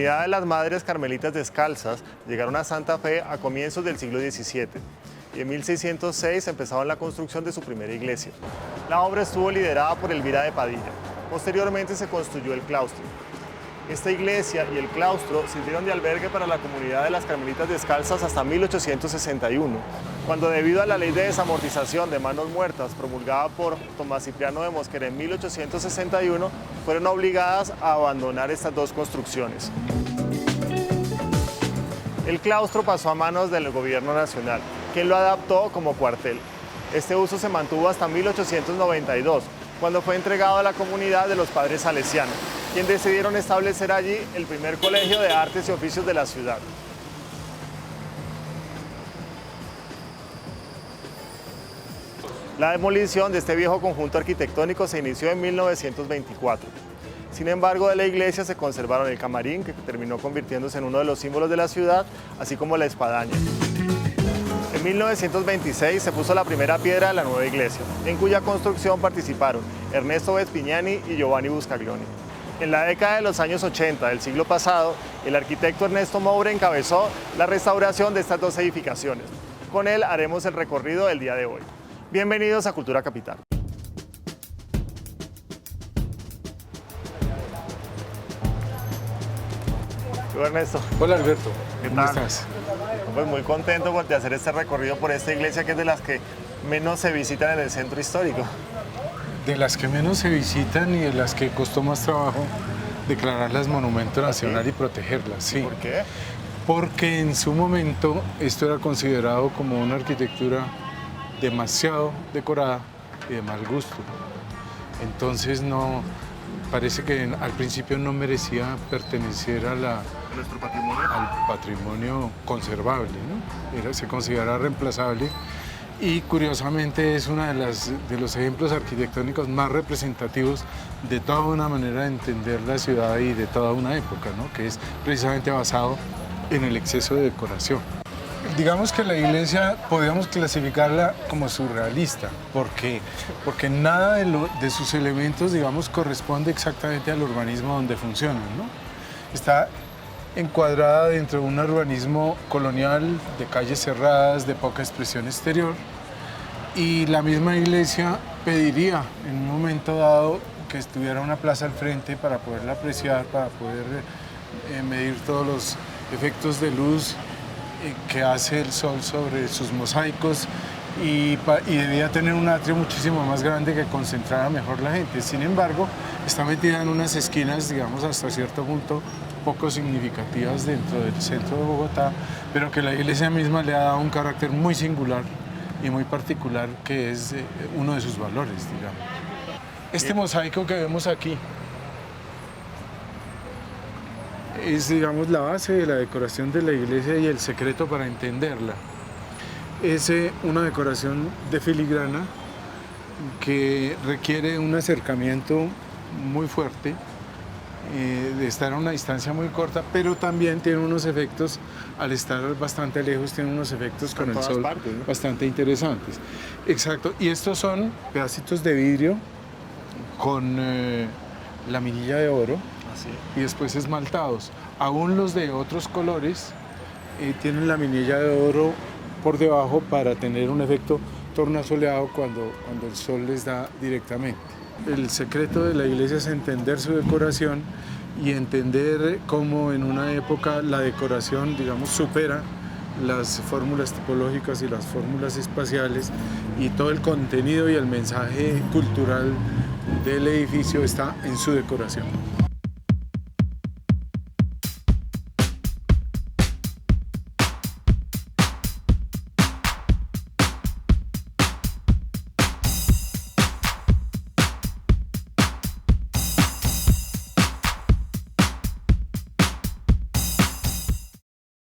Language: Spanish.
comunidad de las Madres Carmelitas Descalzas llegaron a Santa Fe a comienzos del siglo XVII y en 1606 empezaron la construcción de su primera iglesia. La obra estuvo liderada por Elvira de Padilla. Posteriormente se construyó el claustro. Esta iglesia y el claustro sirvieron de albergue para la comunidad de las Carmelitas Descalzas hasta 1861, cuando debido a la ley de desamortización de manos muertas promulgada por Tomás Cipriano de Mosquera en 1861, fueron obligadas a abandonar estas dos construcciones. El claustro pasó a manos del gobierno nacional, quien lo adaptó como cuartel. Este uso se mantuvo hasta 1892, cuando fue entregado a la comunidad de los padres salesianos, quienes decidieron establecer allí el primer colegio de artes y oficios de la ciudad. La demolición de este viejo conjunto arquitectónico se inició en 1924. Sin embargo, de la iglesia se conservaron el camarín, que terminó convirtiéndose en uno de los símbolos de la ciudad, así como la espadaña. En 1926 se puso la primera piedra de la nueva iglesia, en cuya construcción participaron Ernesto Vespignani y Giovanni Buscaglione. En la década de los años 80 del siglo pasado, el arquitecto Ernesto Moure encabezó la restauración de estas dos edificaciones. Con él haremos el recorrido del día de hoy. Bienvenidos a Cultura Capital. Hola Ernesto. Hola Alberto, ¿Cómo estás? Pues muy contento de hacer este recorrido por esta iglesia, que es de las que menos se visitan en el centro histórico. De las que menos se visitan y de las que costó más trabajo declararlas monumento nacional y protegerlas. Sí. ¿Por qué? Porque en su momento esto era considerado como una arquitectura demasiado decorada y de mal gusto. Entonces parece que al principio no merecía pertenecer a ¿Nuestro patrimonio? al patrimonio conservable, ¿no? Se considera reemplazable y curiosamente es uno de los ejemplos arquitectónicos más representativos de toda una manera de entender la ciudad y de toda una época, ¿no? Que es precisamente basado en el exceso de decoración. Digamos que la iglesia podríamos clasificarla como surrealista, porque nada de sus elementos, digamos, corresponde exactamente al urbanismo donde funcionan, ¿no? Está encuadrada dentro de un urbanismo colonial, de calles cerradas, de poca expresión exterior, y la misma iglesia pediría en un momento dado que estuviera una plaza al frente para poderla apreciar, para poder medir todos los efectos de luz que hace el sol sobre sus mosaicos y debía tener un atrio muchísimo más grande que concentrara mejor la gente. Sin embargo, está metida en unas esquinas, digamos, hasta cierto punto poco significativas dentro del centro de Bogotá, pero que la iglesia misma le ha dado un carácter muy singular y muy particular, que es uno de sus valores, digamos. Este mosaico que vemos aquí es, digamos, la base de la decoración de la iglesia y el secreto para entenderla. Es una decoración de filigrana que requiere un acercamiento muy fuerte, de estar a una distancia muy corta, pero también tiene unos efectos, al estar bastante lejos, tiene unos efectos con el sol bastante interesantes. Exacto, y estos son pedacitos de vidrio con laminilla de oro. Y después esmaltados. Aún los de otros colores tienen la laminilla de oro por debajo para tener un efecto tornasoleado cuando el sol les da directamente. El secreto de la iglesia es entender su decoración y entender cómo en una época la decoración, digamos, supera las fórmulas tipológicas y las fórmulas espaciales, y todo el contenido y el mensaje cultural del edificio está en su decoración.